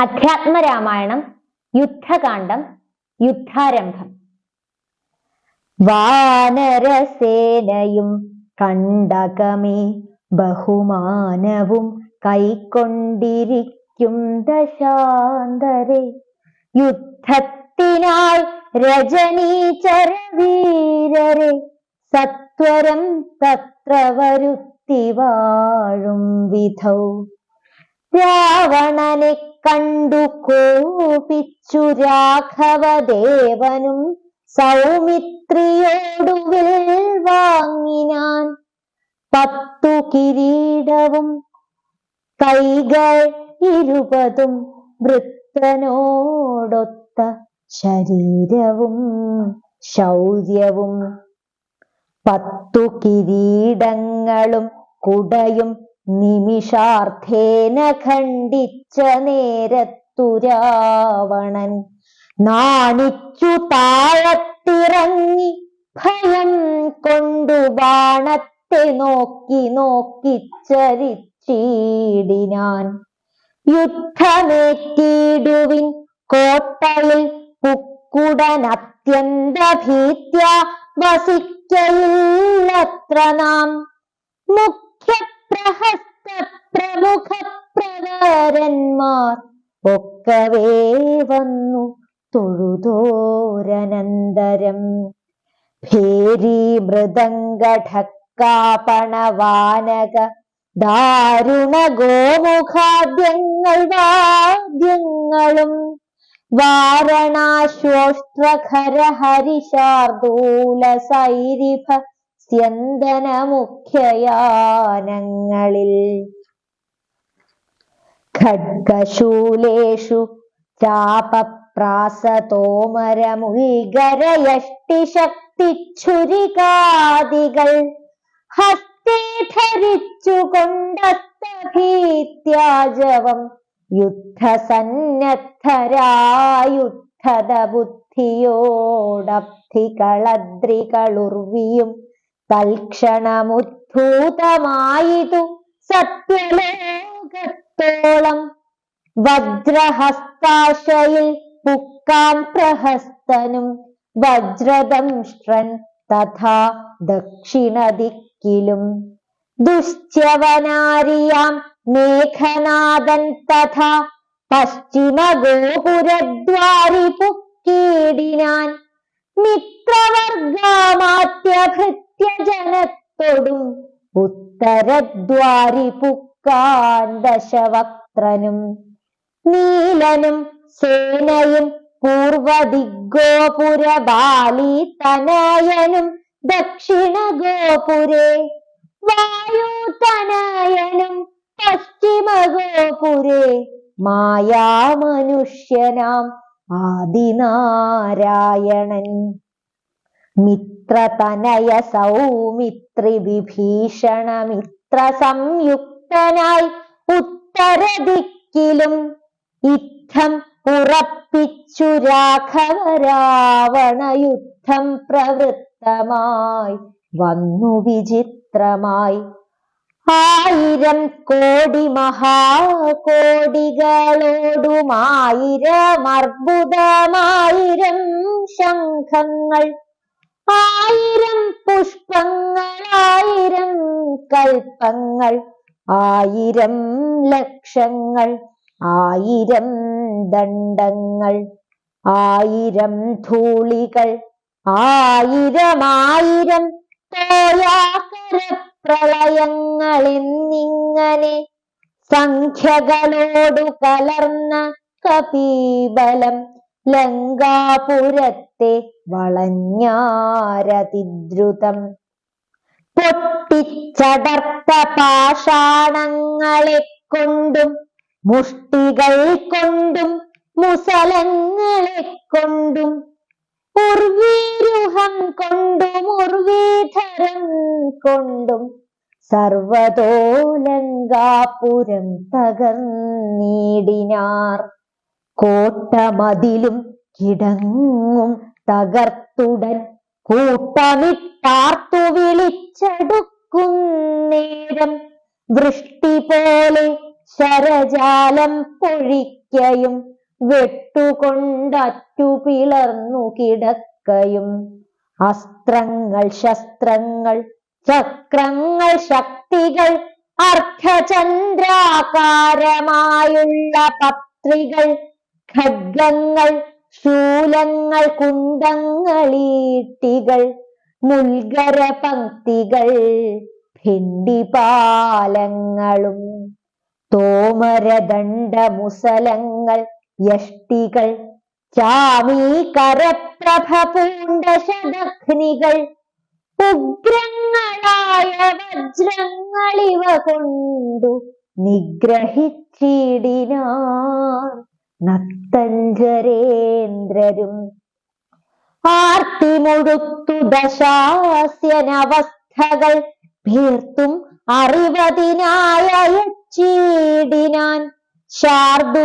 അധ്യാത്മരാമായണം യുദ്ധകാന്ഡം യുദ്ധാരംഭം. വാനരസേനയും കണ്ടകമേ ബഹുമാനവും കൈക്കൊണ്ടിരിക്കും ദശാന്തരെ. യുദ്ധത്തിനായി രജനീചര വീരരെ സത്വരം തത്ര വരുത്തി വാഴും വിധൗ. രാവണനെ കണ്ടു കോപിച്ചു രാഘവദേവനും സൗമിത്രിയോടുവിൽ വാങ്ങിനാൻ. 10 കിരീടവും കൈകൾ 20 വൃത്തനോടൊത്ത ശരീരവും ശൗര്യവും 10 കിരീടങ്ങളും കുടയും നിമിഷാർത്ഥേന ഖണ്ഡിച്ച നേരത്തു രാവണൻ നാണിച്ചു താഴത്തിറങ്ങി ഭയം കൊണ്ടു ബാണത്തെ നോക്കി ചരിച്ചിടിനാൻ. യുദ്ധമേറ്റിടുവിൻ കോട്ടയിൽ പുക്കുടൻ അത്യന്ത ഭീത്യ വസിക്കയില്ലത്ര നാം. പ്രഹസ്ത പ്രമുഖ പ്രവരന്മാർ ഒക്കവേ വന്നു തൊഴുതോരനന്തരം. ഭേരി മൃദംഗഠക്കാപണവാനക ദാരുണ ഗോമുഖാദ്യങ്ങൾ വാദ്യങ്ങളും വാരണാശ്വോഷ്ട്രഖര ഹരിശാർദൂല സൈരിഭ സ്യന്ദന മുഖ്യയാനങ്ങളിൽ ഖഡ്ഗശൂലേഷു ചാപപ്രാസതോമരമുൽഗരയഷ്ടിശക്തിച്ഛുരികാദികൾ ഹസ്തേ ധരിച്ചുകൊണ്ടസ്തഭീത്യാജവം യുദ്ധസന്നദ്ധരായുദ്ധത ബുദ്ധിയോടബ്ധികളദ്രികളുർവിയും തൽക്ഷണമുദ്ഭൂതമായിതു സത്യലോകത്തോളം. വജ്രഹസ്താശയിൽ പുക്കാൻ പ്രഹസ്തനും വജ്രദംഷ്ട്രൻ തഥാ ദക്ഷിണദിക്കിലും. ദുശ്ചവനാരിയാം മേഘനാദൻ തഥാ പശ്ചിമഗോപുരദ്വാരി പുക്കീടിനാൻ. മിത്രവർഗാമാത്യഭൃത്യജനത്തോടും ഉത്തരദ്വാരി പുക്കാൻ ദശവക്ത്രനും. നീലനും സേനയും പൂർവദിഗോപുരബാലി തനയനും ദക്ഷിണ ഗോപുരേ. വായുതനയനും പശ്ചിമ ഗോപുരേ. മായാമനുഷ്യനാം ആദിനാരായണൻ. മിത്രതനയ സൗമിത്രി വിഭീഷണ മിത്ര സംയുക്തനായി ഉത്തരദിക്കിലും യുദ്ധം ഉറപ്പിച്ചു രാഘവ രാവണ യുദ്ധം പ്രവൃത്തമായി വന്നു വിചിത്രമായി. 1000 കോടി മഹാകോടികളോടും 1000 അർബുദമായിരം ശംഖങ്ങൾ 1000 പുഷ്പങ്ങൾ 1000 കൽപ്പങ്ങൾ 1000 ലക്ഷങ്ങൾ 1000 ദണ്ഡങ്ങൾ 1000 ധൂളികൾ 1000 തോയാകര പ്രളയങ്ങൾ എന്നിങ്ങനെ സംഖ്യകളോടു കലർന്ന കപീബലം ലങ്കാപുരത്തെ വളഞ്ഞാരതിദ്രുതം. പൊട്ടിച്ചടർത്ത പാഷാണങ്ങളെ കൊണ്ടും മുഷ്ടികൾ കൊണ്ടും മുസലങ്ങളെ കൊണ്ടും ഉർവീരുഹം കൊണ്ടും ഉർവീധരം കൊണ്ടും സർവതോ ലങ്കാപുരം തകർന്നീടിനാർ. കോട്ടമതിലും കിടങ്ങും തകർത്തുടൻ കൂട്ടമിട്ടാർത്തു വിളിച്ചടുക്കുന്നേരം വൃഷ്ടി പോലെ ശരജാലം പൊഴിക്കയും വെട്ടുകൊണ്ടറ്റു പിളർന്നു കിടക്കയും അസ്ത്രങ്ങൾ ശസ്ത്രങ്ങൾ ചക്രങ്ങൾ ശക്തികൾ അർദ്ധചന്ദ്രാകാരമായുള്ള പത്രികൾ ഖഡ്ഗങ്ങൾ ശൂലങ്ങൾ കുന്തങ്ങളീട്ടികൾ മുൽഗര പംക്തികൾ ഭിണ്ടിപാലങ്ങളും തോമരദണ്ഡമുസലങ്ങൾ യഷ്ടികൾ ചാമീകരപ്രഭ പൂണ്ട ശതഘ്നികൾ ഉഗ്രങ്ങളായ വജ്രങ്ങളിവ കൊണ്ടു നിഗ്രഹിച്ചിടിനാർ നക്തഞ്ചരേന്ദ്രരും. ആർത്തിമുഴുത്തു ദശാസ്യനവസ്ഥകൾ ഭീർത്തും അറിവതിനായച്ചിടിനാൻ ശാർദൂലനാദിയാം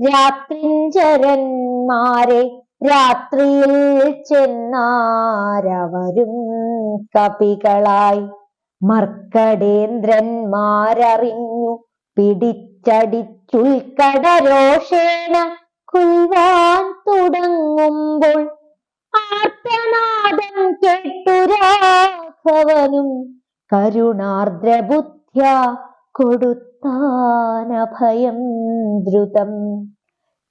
രാത്രിഞ്ചരന്മാരെ രാത്രിയിൽ ചെന്നാരവരും കപികളായി മർക്കടേന്ദ്രന്മാരറിഞ്ഞു പിടിച്ചടിച്ചുൽക്കടരോഷേണ കൊൽവാൻ തുടങ്ങുമ്പോൾ ആർത്തനാദം കേട്ടു രാഘവനും കരുണാർദ്രബുദ്ധ്യാ കൊടുത്താനഭയം ദ്രുതം.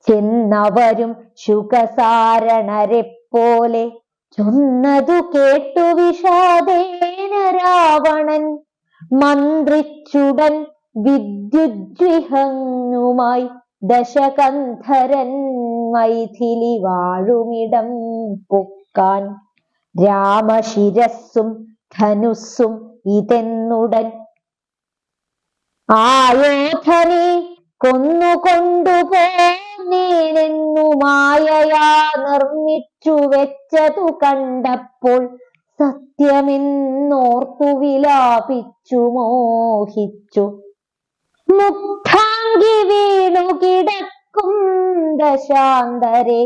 ചെന്നവരും ശുകസാരണരെ പോലെ ചൊന്നതു കേട്ടു വിഷാദേന രാവണൻ മന്ത്രിച്ചുടൻ വിദ്യുജ്വിഹങ്ങുമായി ദശകന്ധരൻ മൈഥിലി വാഴുമിടം പൊക്കാൻ. രാമശിരസ്സും ധനുസ്സും ഇതെന്നുടൻ ആയോധനെ കൊന്നുകൊണ്ടുപോന്നേനെന്നു മായയാ നിർമ്മിച്ചു വെച്ചതു കണ്ടപ്പോൾ സത്യമെന്നോർത്തു വിലാപിച്ചു മോഹിച്ചു. മുഗ്ധാംഗി വീണു കിടക്കും ദശാന്തരെ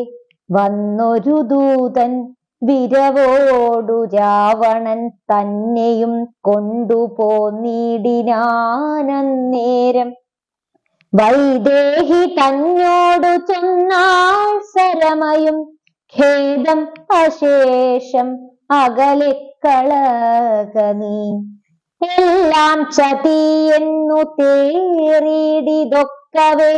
വന്നൊരു ദൂതൻ വിരവോടു രാവണൻ തന്നെയും കൊണ്ടുപോന്നിടിനാനന്നേരം. വൈദേഹി തന്നോടു ചൊന്നാൾ സരമയും ഖേദം അശേഷം അകലെക്കളക നീ. എല്ലാം ചതിയെന്നു തേറിയിടിതൊക്കവേ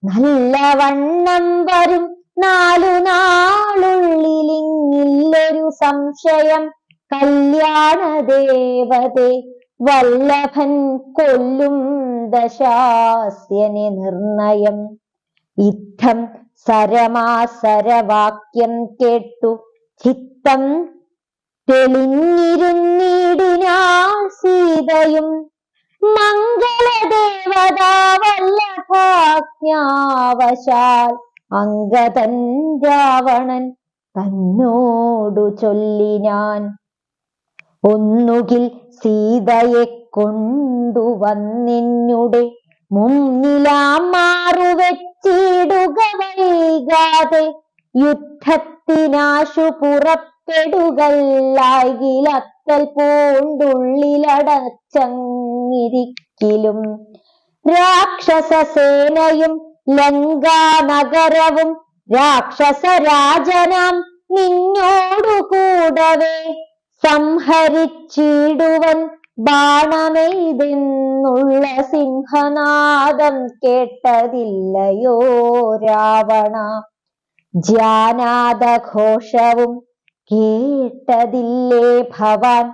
നല്ലവണ്ണം വരും 4 നാളുള്ളിലിങ്ങില്ലൊരു സംശയം. കല്യാണദേവതേ വല്ലഭൻ കൊല്ലും ദശാസ്യനെ നിർണയം. ഇത്തം സരമാസരവാക്യം കേട്ടു ചിത്തം തെളിഞ്ഞിരുന്നിടിനാൾ സീതയും. മംഗളദേവതാ വല്ലഭാജ്ഞാവശാൽ അംഗതൻ രാവണൻ തന്നോടു ചൊല്ലിനാൻ. ഒന്നുകിൽ സീതയെ കൊണ്ടുവന്നെന്നുടെ മുന്നിലാം മാറുവെച്ചിടുക വൈകാതെ. യുദ്ധത്തിനാശു പുറപ്പെടുകല്ലായിലത്തൽ പൂണ്ടുള്ളിലടച്ചങ്ങിരിക്കിലും. രാക്ഷസസേനയും ലങ്കാനഗരവും രാക്ഷസരാജനാം നിന്നോടു കൂടവേ സംഹരിച്ചിടുവൻ ബാണമെയ്തെന്നുള്ള സിംഹനാദം കേട്ടതില്ലയോ രാവണ. ജാനാദഘോഷവും കേട്ടതില്ലേ ഭവാൻ.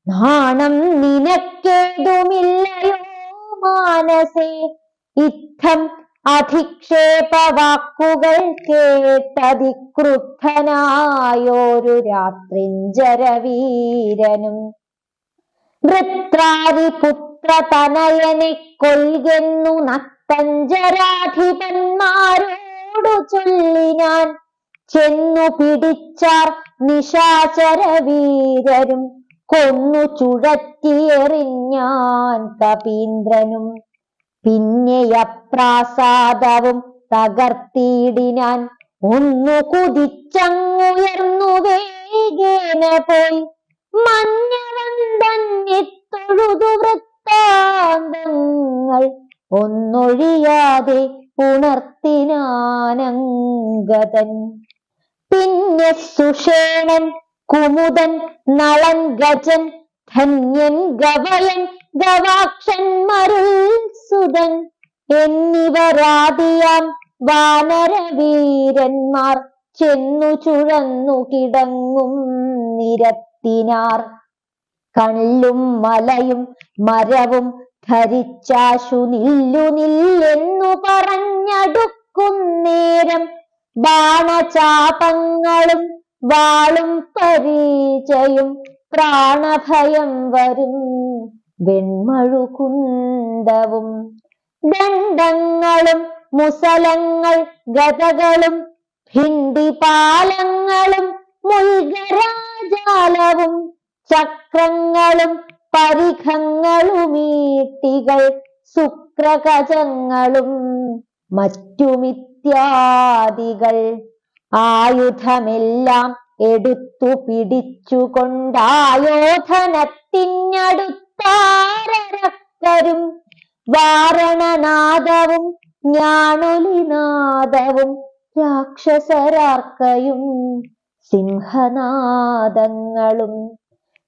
നാണം നിനക്കേതുമില്ലയോ മാനസേ. ഇത്തം അധിക്ഷേപവാക്കുകൾ കേട്ടതിക്രുദ്ധനായോരു രാത്രിഞ്ചരവീരനും. വൃത്രാരിപുത്രതനയനെ കൊൽകെന്നു നക്തഞ്ചരാധിപന്മാരോടു ചൊല്ലിനാൻ. ചെന്നു പിടിച്ചാർ നിശാചരവീരരും കൊന്നു ചുഴറ്റിയെറിഞ്ഞാൻ കപീന്ദ്രനും. പിന്നെ അപ്രാസാദവും തകർത്തിയിടിനാൻ. ഒന്നു കുതിച്ചങ്ങുയർന്നു വേഗേന പോയി മഞ്ഞവൻ തന്നെ തൊഴുതു വൃത്താന്തങ്ങൾ ഉണർത്താതെ ഉണർത്തിനാനങ്കതൻ. പിന്നെ സുഷേണൻ, കുമുദൻ, നളൻ, ഗജൻ, ധന്യൻ, ഗവയൻ, ഗവാക്ഷൻ, മരുൾ സുതൻ എന്നിവരാദിയാം വാനരവീരന്മാർ ചെന്നു ചുഴന്നു കിടങ്ങും നിരത്തിനാർ. കല്ലും മലയും മരവും ധരിച്ചാശു നില്ലു നില്ലെന്നു പറഞ്ഞടുക്കുന്നേരം ബാണചാപങ്ങളും വാളും പരീചയും പ്രാണഭയം വരും വെൺമഴുകുണ്ടവും. ദണ്ഡങ്ങളും മുസലങ്ങൾ ഗദകളും ഭിണ്ടിപാലങ്ങളും മുൽഗരാജാലവും ചക്രങ്ങളും പരിഖങ്ങളുമീട്ടികൾ ശുക്രകജങ്ങളും മറ്റുമിത്യാദികൾ ആയുധമെല്ലാം എടുത്തു പിടിച്ചുകൊണ്ടായോധനത്തിനടുത്താരക്കരും വാരണനാദവും ഞാണൊലിനാദവും രാക്ഷസരാർക്കയും സിംഹനാദങ്ങളും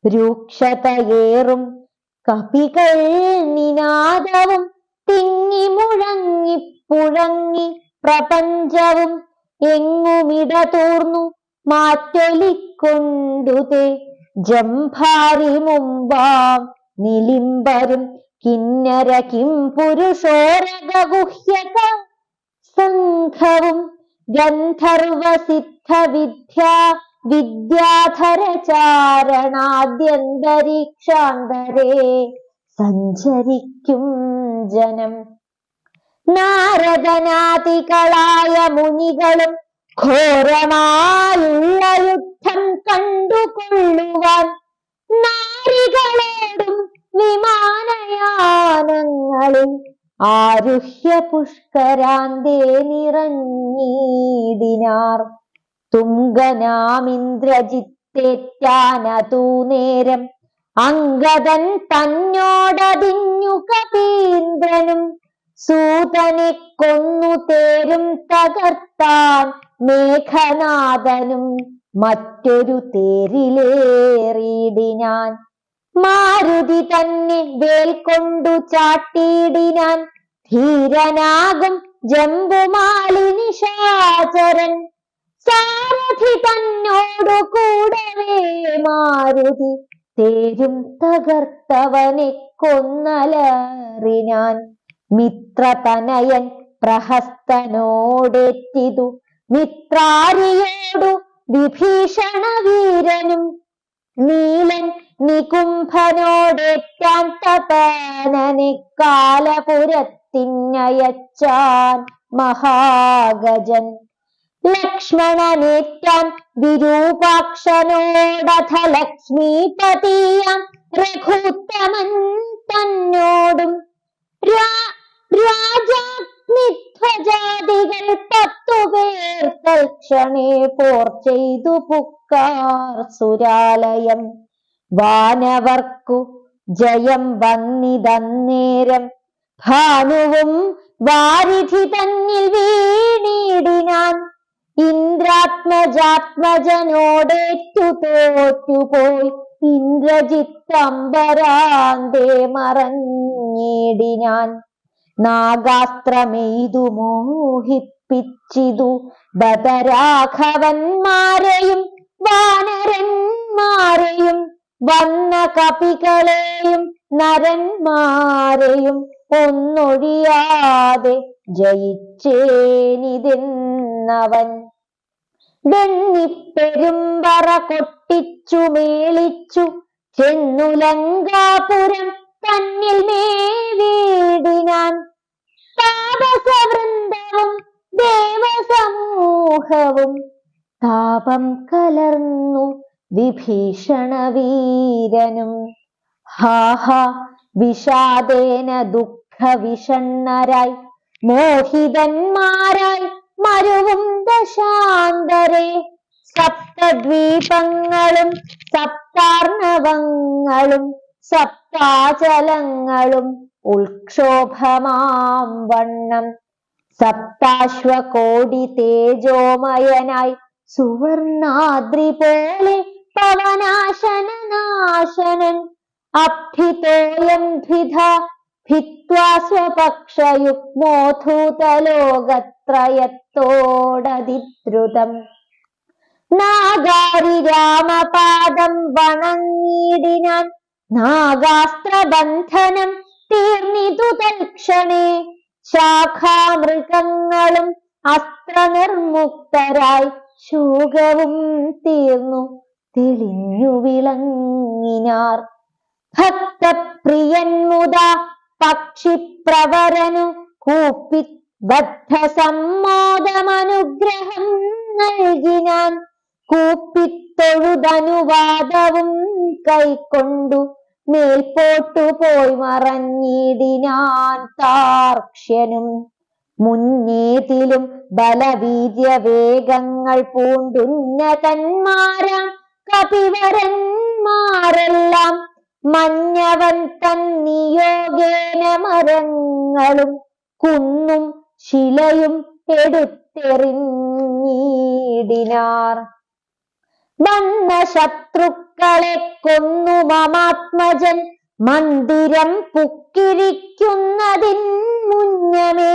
രൂക്ഷതയേറും കപികൾ നിനാദവും തിങ്ങി മുഴങ്ങി പ്രപഞ്ചവും എങ്ങുമിടതൂർന്നു മാറ്റൊലിക്കൊണ്ടുതേ ജംഭാരി മുമ്പാം നിലിംബരും കിന്നര കിം പുരുഷോരഗുഹ്യക സംഘവും ഗന്ധർവസിദ്ധ വിദ്യാധര ചാരണാദ്യന്തരീക്ഷാന്തരേ സഞ്ചരിക്കും ജനം. നാരദനാദികളായ മുനികളും ഘോരമായുള്ള യുദ്ധം കണ്ടുകൊള്ളുവാൻ നാരികളോടും വിമാനയാനങ്ങളിൽ ആരുഹ്യ പുഷ്കരാന്തേ നിറഞ്ഞിടിനാർ. തുംഗനാമിന്ദ്രജിത്തേറ്റാനതൂ നേരം അംഗദൻ തന്നോടതിഞ്ഞു കപീന്ദ്രനും സൂതനെ കൊന്നു തേരും തകർത്താൻ മേഘനാഥനും മറ്റൊരു തേരിലേറിയിടിനാൻ. മാരുതി തന്നെ വേൽ കൊണ്ടു ചാട്ടിയിടിനാൻ ധീരനാകും ജംബുമാലിനിശാചരൻ. സാരഥി തന്നോടു കൂടവേ മാരുതി തേരും തകർത്തവനെ കൊന്നലറിനാൻ. മിത്രതനയൻ പ്രഹസ്തനോടേറ്റിതു മിത്രാരിയോടു വിഭീഷണ വീരനും നീലൻ നികുംഭനോടേറ്റാൻ തപനനെ കാലപുരത്തിനയച്ചാൻ മഹാഗജൻ. ലക്ഷ്മണനേറ്റാൻ വിരൂപാക്ഷനോടഥ ലക്ഷ്മീപതിയാം രഘുത്തമൻ തന്നോടും രാജാഗ്നിധ്വജാദികൾ 10 പേർ തൽക്ഷണേ പോർ ചെയ്തു പുക്കാർ സുരാലയം. വാനവർക്കു ജയം വന്നിതന്നേരം ഭാനുവും വാരിധി തന്നിൽ വീണിടിനാൻ. ഇന്ദ്രാത്മജാത്മജനോടേറ്റു തോറ്റുപോയി ഇന്ദ്രജിത്തംബരാന്തേ മറഞ്ഞിടിനാൻ. നാഗാസ്ത്രമെയ്തു മോഹിപ്പിച്ചിതു ബദരാഘവന്മാരെയും വാനരന്മാരെയും വന്ന കപികളെയും നരന്മാരെയും ഒന്നൊഴിയാതെ ജയിച്ചേനിതെന്നവൻ. വെണ്ണിപ്പെരുമ്പറ കൊട്ടിച്ചു മേളിച്ചു ചെന്നു ലങ്കാപുരം തന്നിൽ മേവിടിനാൻ. താപസവൃന്ദവും ദേവസമൂഹവും താപം കലർന്നു വിഭീഷണ വീരനും. ഹാഹാ വിഷാദേന ദുഃഖ വിഷണ്ണരായി മോഹിതന്മാരായി മരുവും ദശാന്തരേ. സപ്തദ്വീപങ്ങളും സപ്താർണവങ്ങളും സപ്താചലങ്ങളും ഉൽക്ഷോഭമാം വണ്ണം സപ്താശ്വകോടി തേജോമയനായി സുവർണാദ്രി പോലെ പവനാശനനാശനൻ അഭിതോയം ദ്വിധാ ഭിത്വാ സ്വപക്ഷയുഗ്മോധൂതലോകത്രയത്തോടതിദ്രുതം നാഗാരി രാമപാദം വണങ്ങിടിനാൻ നാഗാസ്ത്രബന്ധനം തീർന്നിതു തൽക്ഷണേ ശാഖാമൃഗങ്ങളും അസ്ത്രനിർമുക്തരായി ശോകവും തീർന്നു തെളിഞ്ഞു വിളങ്ങിനാർ ഭക്തപ്രിയൻ മുതാ പക്ഷിപ്രവരനു കൂപ്പി ബദ്ധസമ്മോദമനുഗ്രഹം നൽകിനാൻ കൂപ്പിത്തൊഴുതനുവാദവും കൈക്കൊണ്ടു മേൽപോട്ടു പോയി മറഞ്ഞിടിനാൻ താർക്ഷ്യനും മുന്നേതിലും ബലവീര്യ വേഗങ്ങൾ പൂണ്ടുന്നതന്മാരാം കപിവരന്മാരെല്ലാം മഞ്ഞവൻ തന്നിയോഗേന മരങ്ങളും കുന്നും ശിലയും എടുത്തെറിഞ്ഞിടിനാർ വന്ന ശത്രുക്കളെ കൊന്നു മമാത്മജൻ മന്ദിരം പുക്കിരിക്കുന്നതിൻ മുന്നമേ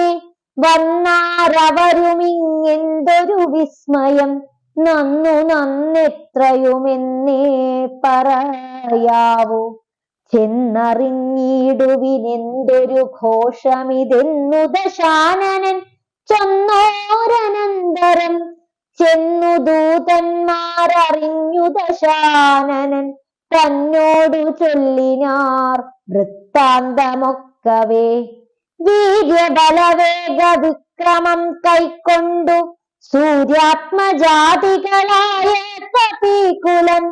വന്നാരവരുമിങ്ങെന്തൊരു വിസ്മയം നന്നു നന്നെത്രയുമെന്നേ പറയാവൂ ചെന്നറിഞ്ഞിടുവിനെന്തൊരു ഘോഷമിതെന്നു ദശാനനൻ ചൊന്നോരനന്തരം ചെന്നു ദൂതന്മാരറിഞ്ഞു ദശാനനൻ തന്നോടു ചൊല്ലിനാർ വൃത്താന്തമൊക്കവേ വീര്യബലവേഗ വിക്രമം കൈക്കൊണ്ടു സൂര്യാത്മജാതികളായ കപികുലൻ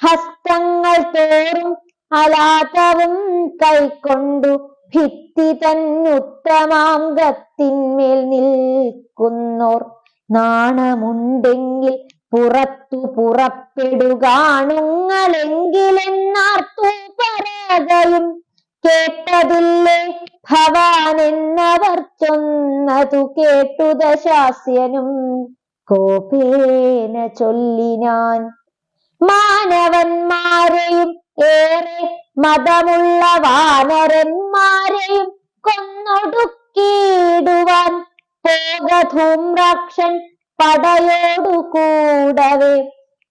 ഹസ്തങ്ങൾ തോറും അലാതവും കൈക്കൊണ്ടു ഭിത്തി തന്നുത്തമാംഗത്തിന്മേൽ നിൽക്കുന്നോർ നാണമുണ്ടെങ്കിൽ പുറത്തു പുറപ്പെടുകാണുങ്ങളെങ്കിലെന്നാർത്തു പറകയും കേട്ടതില്ലേ ഭവാൻ എന്നവർ ചൊന്നതു കേട്ടു ദശാസ്യനും കോപേന ചൊല്ലിനാൻ മാനവന്മാരെയും ഏറെ മതമുള്ള വാനരന്മാരെയും കൊന്നൊടുക്കിയിടുവാൻ പോകധൂമ്രാക്ഷൻ പടയോടു കൂടവേ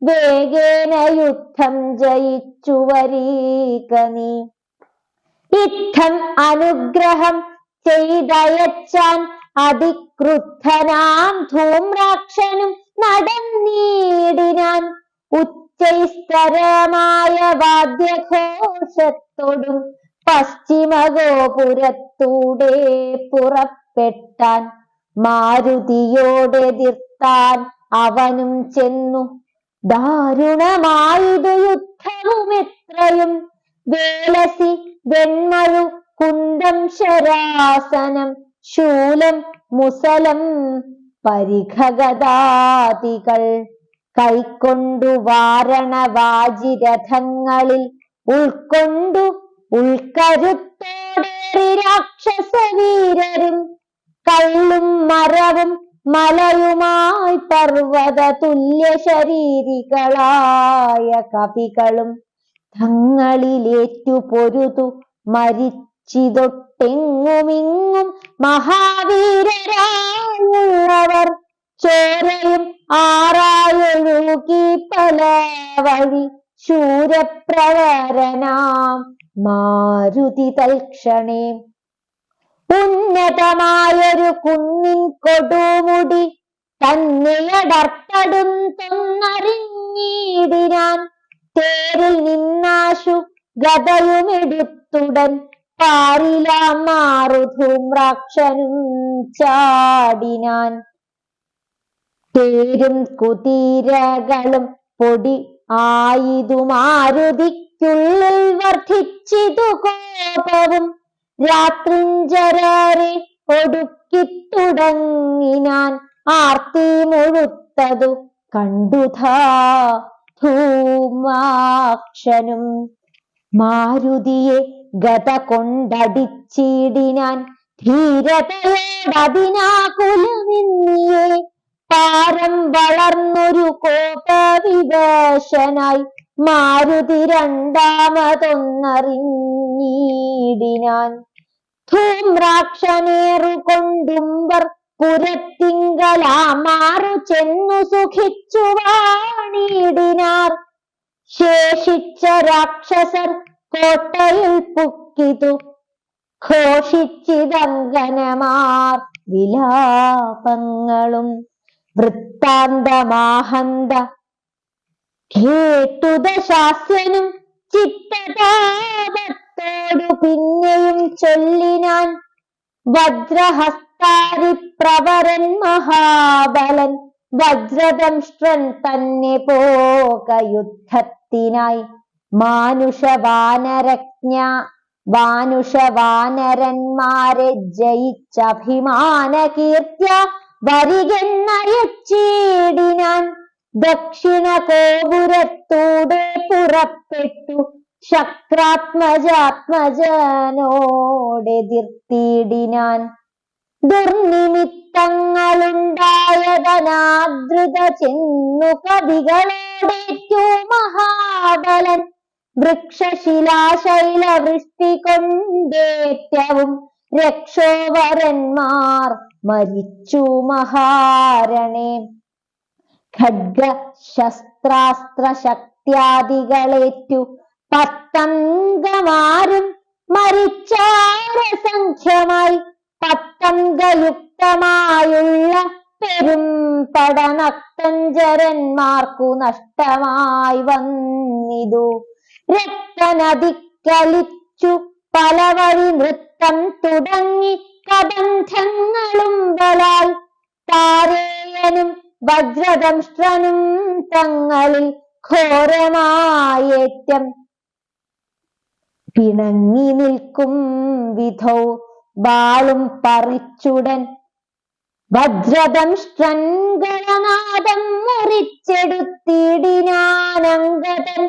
വേഗേന യുദ്ധം ജയിച്ചു വരീക നീ ഇത്തം അനുഗ്രഹം ചെയ്തയച്ചാൻ അതിക്രുദ്ധനാം ധൂമ്രാക്ഷനും നടന്നീടിനാൻ ഉച്ചൈസ്തരമായ വാദ്യഘോഷത്തോടും പശ്ചിമഗോപുരത്തൂടെ പുറപ്പെട്ടാൻ മാരുതിയോടെതിർത്താൻ അവനും ചെന്നു ദാരുണമായിതു യുദ്ധവും എത്രയും വേലസി വെൺമഴു കുന്തം ശരാസനം ശൂലം മുസലം പരിഖഗദാദികൾ കൈക്കൊണ്ടു വാരണവാജിരഥങ്ങളിൽ ഉൾക്കൊണ്ടു ഉൾക്കരുത്തോടെ രാക്ഷസവീരരും കള്ളും മരവും മലയുമായി പർവ്വത തുല്യ ശരീരികളായ കപികളും തങ്ങളിലേറ്റു പൊരുതു മരിച്ചിതൊട്ടെങ്ങുമിങ്ങും മഹാവീരരായുള്ളവർ ചോരയും ആറായൊഴുകി പല വഴി ശൂരപ്രവരനാം മാരുതി തൽക്ഷണേ ഉന്നതമായൊരു കുന്നിൻ കൊടുമുടി തന്നെയടർത്തടും തൊന്നറിഞ്ഞിടിനാൻ തേരിൽ നിന്നാശു ഗദയുമെടുത്തുടൻ പാറിലാം മാറുധൂമ്രാക്ഷനും ചാടിനാൻ തേരും കുതിരകളും പൊടി ആയിതു മാരുതിക്കുള്ളിൽ വർദ്ധിച്ചിതു കോപവും രാത്രിഞ്ചരരെ ഒടുക്കി തുടങ്ങിനാൻ ആർത്തി മുഴുത്തതു കണ്ടുധാ ധൂമാക്ഷനും മാരുതിയെ ഗത കൊണ്ടടിച്ചിടിനാൻ ധീരതയോടതിനാകുലമെന്നിയെ പാരം വളർന്നൊരു കോപവിവശനായി മാരുതി രണ്ടാമതൊന്നറിഞ്ഞിടിനാൻ. ധൂമ്രാക്ഷനേറുകൊണ്ടുംബർ പുരത്തിങ്കലാമാറു ചെന്നു സുഖിച്ചു വാണിടിനാർ. ശേഷിച്ച രാക്ഷസർ കോട്ടയിൽ പുക്കിതു ഘോഷിച്ചിതങ്കനമാർ വിലാപങ്ങളും. വൃത്താന്തമാഹന്ത കേട്ടു ദശാസ്യനും ചിത്തതാപത്തോടു പിന്നെയും ചൊല്ലിനാൻ. വജ്രഹസ്താരി പ്രവരൻ മഹാബലൻ വജ്രദംഷ്ട്രൻ തന്നെ പോക യുദ്ധത്തിനായി. വാനുഷവാനരന്മാരെ ജയിച്ചഭിമാന കീർത്തിയ വരികെന്നയച്ചിടിനാൻ. ദക്ഷിണ ഗോപുരത്തൂടെ പുറപ്പെട്ടു ശക്രാത്മജാത്മജനോടെതിർത്തിടിനാൻ. ദുർനിമിത്തങ്ങളുണ്ടായതനാദൃത ചെന്നു കവികളോടേറ്റു മഹാബലൻ. വൃക്ഷശിലാശൈലവൃഷ്ടി കൊണ്ടേറ്റവും രക്ഷോവരന്മാർ മരിച്ചു മഹാരണേ. ഖഡ്ഗ ശസ്ത്രാസ്ത്ര ശക്തിയാദികളേറ്റു പത്തംഗമാരും മരിച്ചാരസംഖ്യമായി. പത്തംഗയുക്തമായുള്ള പെരും പടനക്തഞ്ചരന്മാർക്കു നഷ്ടമായി വന്നിതു. രക്തനദിക്കലിച്ചു പലവഴി നൃത്തം തുടങ്ങി കബന്ധങ്ങളും ബലാൽ. താരേയനും വജ്രദംഷ്ട്രനും തങ്ങളിൽ ഘോരമായേറ്റം പിണങ്ങി നിൽക്കും വിധൗ വാളും പറിച്ചുടൻ വജ്രദംഷ്ട്രൻ ഗണനാദം മുറിച്ചെടുത്തിടിനാനങ്കതൻ.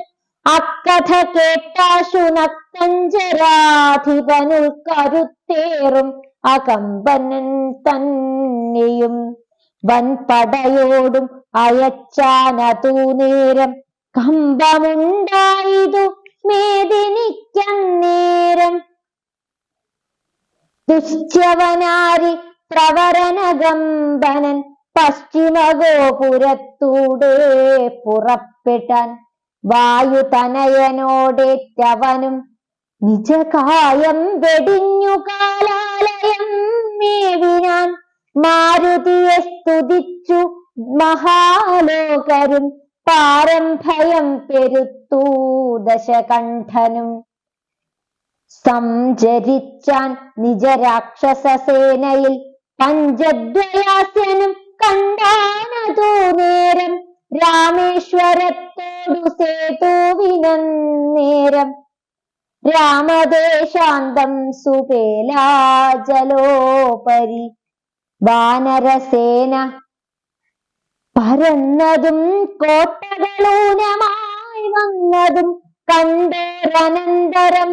അക്കഥ കേട്ടാശു നക്തഞ്ചരാധിപനുൾക്കരുത്തേറും അകമ്പനൻ തന്നെയും വൻപടയോടും അയച്ചാനതു നേരം. കമ്പമുണ്ടായിതു മേദിനിക്കന്നേരം. ദുശ്യവനാരി പ്രവരനകമ്പനൻ പശ്ചിമഗോപുരത്തൂടെ പുറപ്പെട്ടാൻ. വായുതനയനോടേറ്റവനും നിജകായം വെടിഞ്ഞു കാലാലയം മേവിനാൻ. മാരുതിയെ സ്തുതിച്ചു മഹാലോകരും പാരംഭയം പെരുത്തു ദശകണ്ഠനും. സഞ്ചരിച്ചാൻ നിജരാക്ഷസസേനയിൽ പഞ്ചദ്വയാസ്യനും കണ്ടാനതു നേരം. രാമേശ്വരത്തോടു സേതുവിനന്നേരം രാമദേശാന്തം സുപേലാജലോപരി. വാനരസേന പരന്നതും കോട്ടകളൂനമായി വന്നതും കണ്ടോരനന്തരം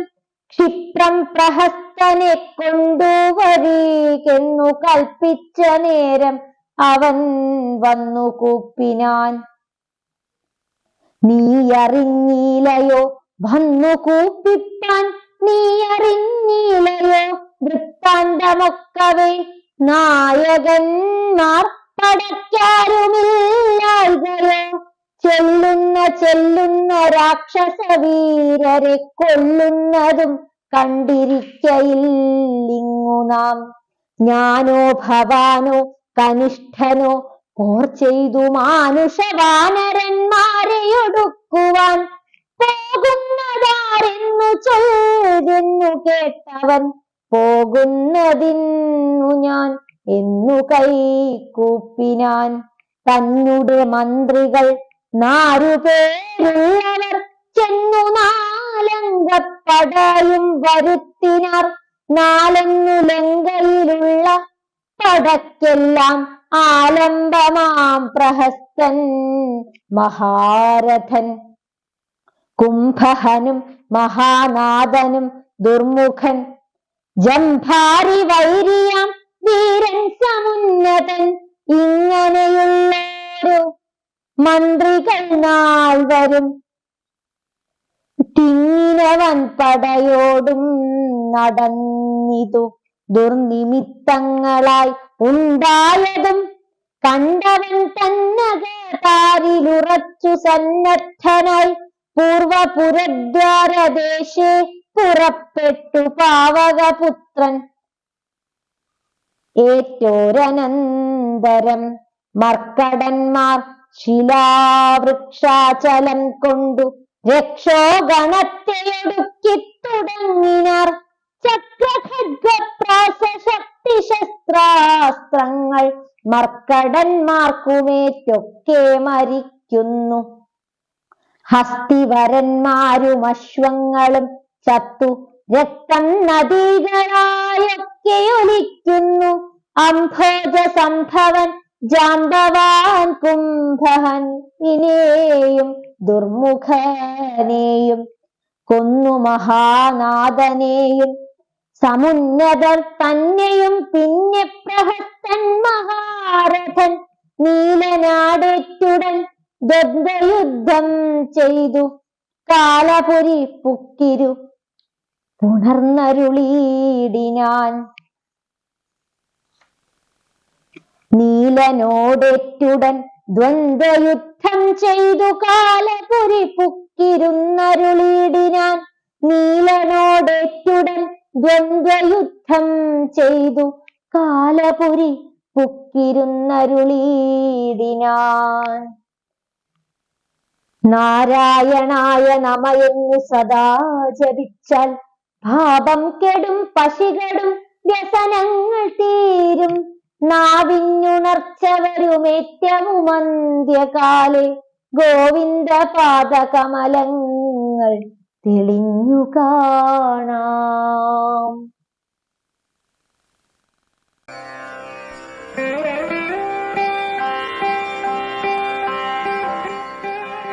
ക്ഷിപ്രം പ്രഹസ്തനെ കൊണ്ടുവരീകെന്നു കൽപ്പിച്ച നേരം അവൻ വന്നു കൂപ്പിനാൻ. നീയറിഞ്ഞീലയോ വന്നു കൂപ്പിപ്പാൻ, നീയറിഞ്ഞീലയോ വൃത്താന്തമൊക്കവേ. നായകന്മാർ പടയ്ക്കാരുമില്ലായകയോ, ചെല്ലുന്ന രാക്ഷസവീരരെ കൊല്ലുന്നതും കണ്ടിരിക്കയില്ലിങ്ങു നാം. ഞാനോ ഭവാനോ കനിഷ്ഠനോ പോർ ചെയ്തു മാനുഷവാനരന്മാരെ ഒടുക്കുവാൻ പോകുന്നതാരെന്നു ചൊല്ലുന്നു കേട്ടവൻ. പോകുന്നതിന്നു ഞാൻ എന്നു കൈകൂപ്പിനാൻ. തന്നുടെ മന്ത്രികൾ 4 പേരുള്ളവർ ചെന്നു 4 അംഗപ്പടയും വരുത്തിനാർ. 4 ലങ്കയിലുള്ള പടക്കെല്ലാം ആലംബമാം പ്രഹസ്തൻ മഹാരഥൻ. കുംഭഹനും മഹാനാദനും ദുർമുഖൻ ജംഭാരി വൈരിയാം വീരൻ സമുന്നതൻ ഇങ്ങനെയുള്ളൊരു മന്ത്രികൾ നാൾ വരും. തിങ്ങിനവൻ പടയോടും നടന്നിതു ദുർനിമിത്തങ്ങളായി ഉണ്ടായതും കണ്ടവൻ തന്നകതാരിലുറച്ചു സന്നദ്ധനായി പൂർവപുരദ്വാരദേശേ പുറപ്പെട്ടു പാവകപുത്രൻ. ഏറ്റോരനന്തരം മർക്കടന്മാർ ശിലാവൃക്ഷാചലം കൊണ്ടു രക്ഷോഗണത്തെയൊടുക്കി തുടങ്ങിനാർ. ചക്രഖഡ്ഗപ്രാസശക്തി ശസ്ത്രാസ്ത്രങ്ങൾ മർക്കടന്മാർക്കുമേറ്റൊക്കെ മരിക്കുന്നു. ഹസ്തിവരന്മാരും അശ്വങ്ങളും ചത്തു രക്തം നദികളായൊക്കെയൊലിക്കുന്നു. അംഭോജ സംഭവൻ ജാമ്പവാൻ കുംഭഹൻ ഇനെയും ദുർമുഖനെയും കൊന്നു മഹാനാഥനെയും സമുന്നതർ തന്നെയും പിന്നെ പ്രഹസ്തൻ മഹാരഥൻ നീലനാടേറ്റുടൻ ദ്വന്ദ്വയുദ്ധം ചെയ്തു കാലപുരി പുക്കിരു പുണർന്നരുളീടിനാൻ. നീലനോടേറ്റുടൻ ദ്വന്ദ്വയുദ്ധം ചെയ്തു കാലപുരി പുക്കിരുന്നരുളീടിനാൻ. നീലനോടേറ്റുടൻ ദ്വന്ദ്വയുദ്ധം ചെയ്തു കാലപുരി പുക്കിരുന്നരുളീടിനാൻ. നാരായണായ നമയെന്നു സദാ ജപിച്ചാൽ പാപം കെടും പശികടും വ്യസനങ്ങൾ തീരും. നാവിനുണർച്ച വരുമേറ്റവും അന്ത്യകാലേ ഗോവിന്ദ പാദകമലങ്ങൾ തെളിഞ്ഞു കാണാം.